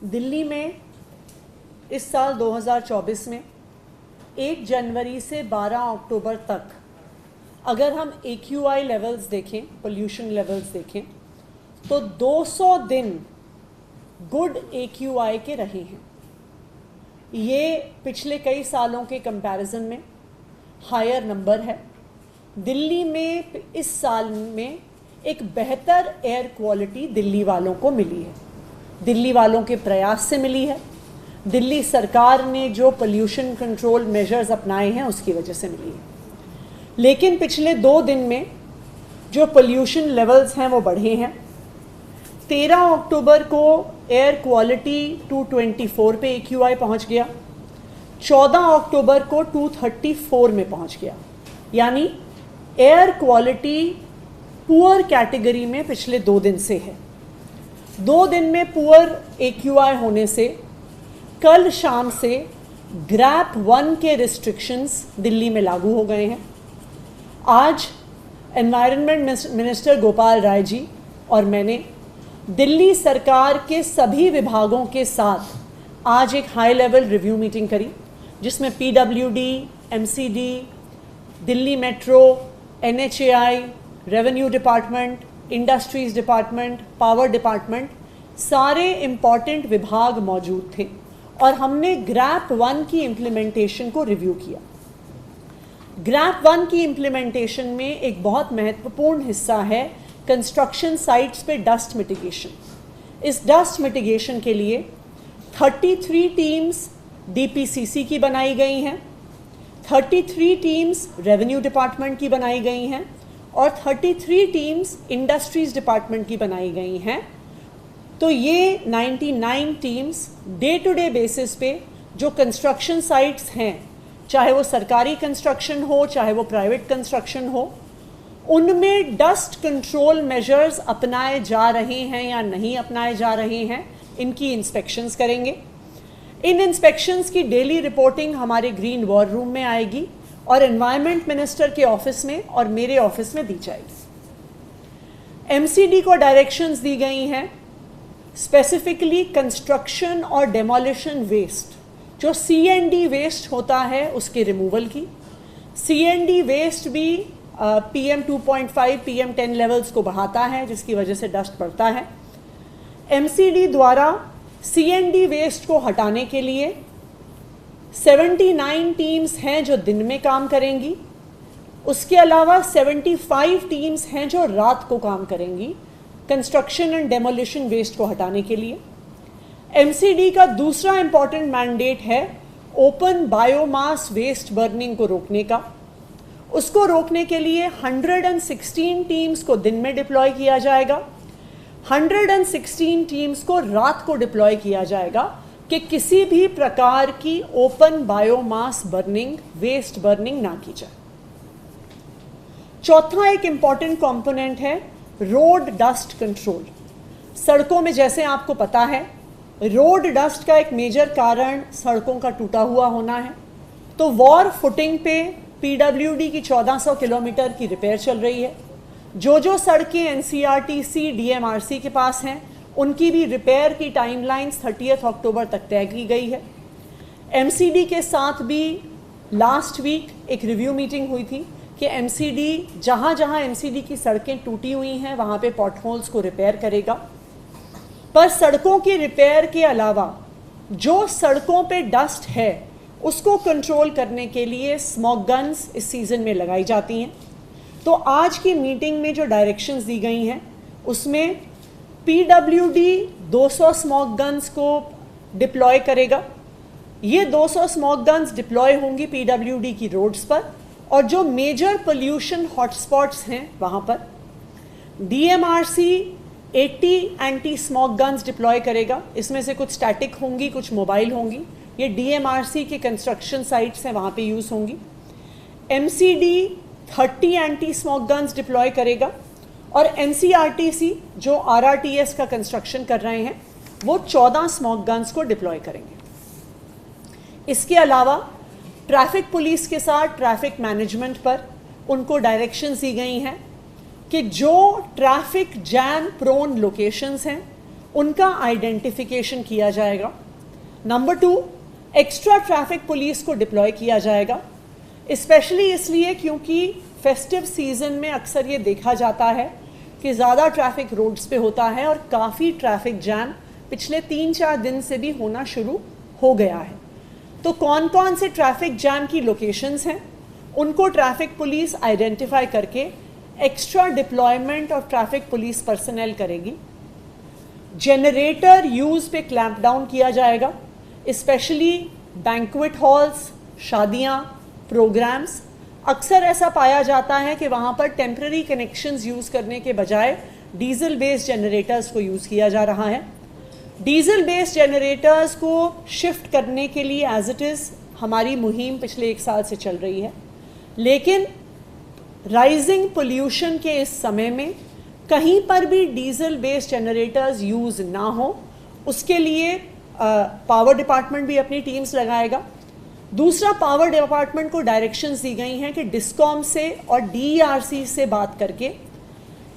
दिल्ली में इस साल 2024 में 1 जनवरी से 12 अक्टूबर तक अगर हम AQI लेवल्स देखें, पोल्यूशन लेवल्स देखें, तो 200 दिन गुड AQI के रहे हैं। ये पिछले कई सालों के कंपैरिजन में हायर नंबर है। दिल्ली में इस साल में एक बेहतर एयर क्वालिटी दिल्ली वालों को मिली है, दिल्ली वालों के प्रयास से मिली है, दिल्ली सरकार ने जो पोल्यूशन कंट्रोल मेजर्स अपनाए हैं उसकी वजह से मिली है। लेकिन पिछले 2 दिन में जो पोल्यूशन लेवल्स हैं वो बढ़े हैं। 13 अक्टूबर को एयर क्वालिटी 224 पे AQI पहुंच गया, 14 अक्टूबर को 234 में पहुंच गया, यानी एयर क्वालिटी पुअर कैटेगरी में पिछले 2 दिन से है। 2 दिन में पुअर AQI होने से कल शाम से ग्रैप 1 के रिस्ट्रिक्शंस दिल्ली में लागू हो गए हैं। आज एनवायरनमेंट मिनिस्टर गोपाल राय जी और मैंने दिल्ली सरकार के सभी विभागों के साथ आज एक हाई लेवल रिव्यू मीटिंग करी, जिसमें PWD, MCD, Delhi metro, NHAI, revenue department, industries department, power department, सारे इम्पॉर्टेंट विभाग मौजूद थे और हमने ग्रैप 1 की इम्प्लीमेंटेशन को रिव्यू किया। ग्रैप 1 की इम्प्लीमेंटेशन में एक बहुत महत्वपूर्ण हिस्सा है कंस्ट्रक्शन साइट्स पे डस्ट मिटिगेशन। इस डस्ट मिटिगेशन के लिए 33 टीम्स DPCC की बनाई गई हैं, 33 टीम्स रेवेन्यू डिपार्टमेंट की बनाई गई हैं और 33 टीम्स इंडस्ट्रीज डिपार्टमेंट की बनाई गई हैं। तो ये 99 teams day to day basis पे जो कंस्ट्रक्शन साइट्स हैं, चाहे वो सरकारी कंस्ट्रक्शन हो चाहे वो प्राइवेट कंस्ट्रक्शन हो, उनमें डस्ट कंट्रोल मेजर्स अपनाए जा रहे हैं या नहीं अपनाए जा रहे हैं, इनकी इंस्पेक्शंस करेंगे। इन इंस्पेक्शंस की डेली रिपोर्टिंग हमारे ग्रीन वॉर रूम में आएगी और एनवायरनमेंट मिनिस्टर के ऑफिस में और मेरे ऑफिस में दी जाएगी। MCD को डायरेक्शंस दी गई हैं स्पेसिफिकली कंस्ट्रक्शन और डेमोलिशन वेस्ट, जो CND वेस्ट होता है उसके रिमूवल की। CND वेस्ट भी PM 2.5 PM 10 लेवल्स को बढ़ाता है, जिसकी वजह से डस्ट बढ़ता है। MCD द्वारा CND वेस्ट को हटाने के लिए 79 टीम्स हैं जो दिन में काम करेंगी, उसके अलावा 75 टीम्स हैं जो रात को काम करेंगी कंस्ट्रक्शन एंड डेमोलिशन वेस्ट को हटाने के लिए। MCD का दूसरा इंपॉर्टेंट मैंडेट है ओपन बायोमास वेस्ट बर्निंग को रोकने का। उसको रोकने के लिए 116 टीम्स को दिन में डिप्लॉय किया जाएगा, 116 टीम्स को रात को डिप्लॉय किया जाएगा कि किसी भी प्रकार की open biomass burning, waste burning ना की जाए। चौथा एक इंपॉर्टेंट कंपोनेंट है रोड डस्ट कंट्रोल। सड़कों में, जैसे आपको पता है, रोड डस्ट का एक मेजर कारण सड़कों का टूटा हुआ होना है। तो वॉर फुटिंग पे PWD की 1400 किलोमीटर की रिपेयर चल रही है। जो सड़कें NCRTC, DMRC के पास हैं, उनकी भी रिपेयर की टाइमलाइंस 30 अक्टूबर तक तय की गई है। MCD के साथ भी लास्ट वीक एक रिव्यू मीटिंग हुई थी कि MCD जहाँ MCD की सड़कें टूटी हुई हैं वहाँ पे पॉटहोल्स को रिपेयर करेगा। पर सड़कों की रिपेयर के अलावा जो सड़कों पे डस्ट है उसको कंट्रोल करने के लिए स्मॉग गन्स इस सीज़न में लगाई जाती हैं। तो आज की मीटिंग में जो डायरेक्शंस दी गई हैं उसमें PWD 200 स्मॉग गन्स को डिप्लॉय करेगा। ये 200 स्मॉग गन्स डिप्लॉय होंगी PWD की रोड्स पर और जो मेजर पोल्यूशन हॉटस्पॉट्स हैं वहाँ पर। DMRC 80 anti smog guns deploy करेगा। इसमें से कुछ स्टैटिक होंगी, कुछ मोबाइल होंगी। ये DMRC के कंस्ट्रक्शन साइट्स हैं, वहाँ पे यूज़ होंगी। MCD 30 anti smog guns deploy करेगा और NCRTC जो RRTS का कंस्ट्रक्शन कर रहे हैं वो 14 स्मॉग गन्स को डिप्लॉय करेंगे। इसके अलावा ट्रैफिक पुलिस के साथ ट्रैफिक मैनेजमेंट पर उनको डायरेक्शंस दी गई हैं कि जो ट्रैफिक जैम प्रोन लोकेशंस हैं उनका आइडेंटिफिकेशन किया जाएगा। नंबर 2, एक्स्ट्रा ट्रैफिक पुलिस को डिप्लॉय किया जाएगा, स्पेशली इसलिए क्योंकि फेस्टिव सीज़न में अक्सर ये देखा जाता है कि ज़्यादा ट्रैफिक रोड्स पे होता है और काफ़ी ट्रैफिक जैम पिछले 3-4 दिन से भी होना शुरू हो गया है। तो कौन कौन से ट्रैफिक जैम की लोकेशंस हैं, उनको ट्रैफिक पुलिस आइडेंटिफाई करके extra deployment of traffic police personal करेगी। जनरेटर यूज़ पे क्लैंप डाउन किया जाएगा, स्पेशली बैंक्वेट हॉल्स, शादियाँ, प्रोग्राम्स। अक्सर ऐसा पाया जाता है कि वहाँ पर टेम्पररी कनेक्शंस यूज़ करने के बजाय डीजल बेस्ड जनरेटर्स को यूज़ किया जा रहा है। डीजल बेस्ड जनरेटर्स को शिफ्ट करने के लिए एज इट इज़ हमारी मुहिम पिछले 1 साल से चल रही है, लेकिन राइजिंग पोल्यूशन के इस समय में कहीं पर भी डीजल बेस्ड जनरेटर्स यूज़ ना हो, उसके लिए पावर डिपार्टमेंट भी अपनी टीम्स लगाएगा। दूसरा, पावर डिपार्टमेंट को डायरेक्शंस दी गई हैं कि डिस्कॉम से और डीईआरसी से बात करके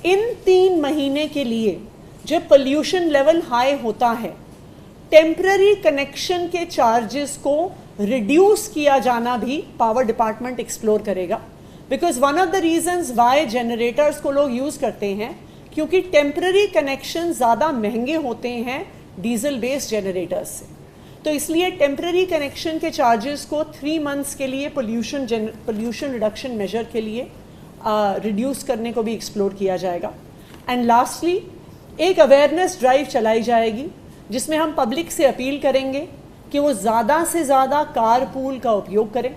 इन 3 महीने के लिए जब पोल्यूशन लेवल हाई होता है, टेम्पररी कनेक्शन के चार्जेस को रिड्यूस किया जाना भी पावर डिपार्टमेंट एक्सप्लोर करेगा। Because one of the reasons Y generators को लोग यूज़ करते हैं क्योंकि टेम्पररी कनेक्शन ज़्यादा महंगे होते हैं डीजल बेस्ड जनरेटर्स से। तो इसलिए टेम्पररी कनेक्शन के चार्जेस को 3 मंथ्स के लिए पोल्यूशन रिडक्शन मेजर के लिए रिड्यूस करने को भी एक्सप्लोर किया जाएगा। एंड लास्टली, एक अवेयरनेस ड्राइव चलाई जाएगी जिसमें हम पब्लिक से अपील करेंगे कि वो ज़्यादा से ज़्यादा कारपूल का उपयोग करें।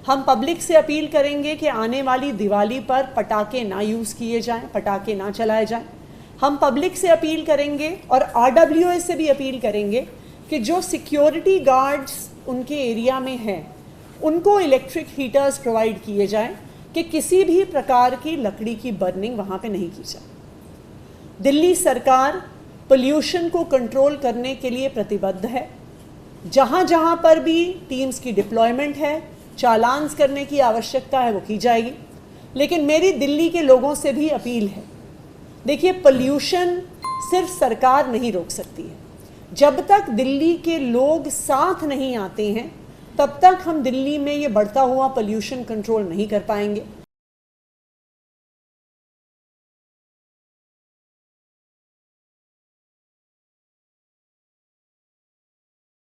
हम पब्लिक से अपील करेंगे कि आने वाली दिवाली पर पटाखे ना यूज़ किए जाएं, पटाखे ना चलाए जाएं। हम पब्लिक से अपील करेंगे और RWA से भी अपील करेंगे कि जो सिक्योरिटी गार्ड्स उनके एरिया में हैं उनको इलेक्ट्रिक हीटर्स प्रोवाइड किए जाएं कि किसी भी प्रकार की लकड़ी की बर्निंग वहाँ पे नहीं की जाए। दिल्ली सरकार पोल्यूशन को कंट्रोल करने के लिए प्रतिबद्ध है। जहाँ जहाँ पर भी टीम्स की डिप्लॉयमेंट है, चालान्स करने की आवश्यकता है, वो की जाएगी। लेकिन मेरी दिल्ली के लोगों से भी अपील है, देखिए पोल्यूशन सिर्फ सरकार नहीं रोक सकती है। जब तक दिल्ली के लोग साथ नहीं आते हैं तब तक हम दिल्ली में ये बढ़ता हुआ पोल्यूशन कंट्रोल नहीं कर पाएंगे।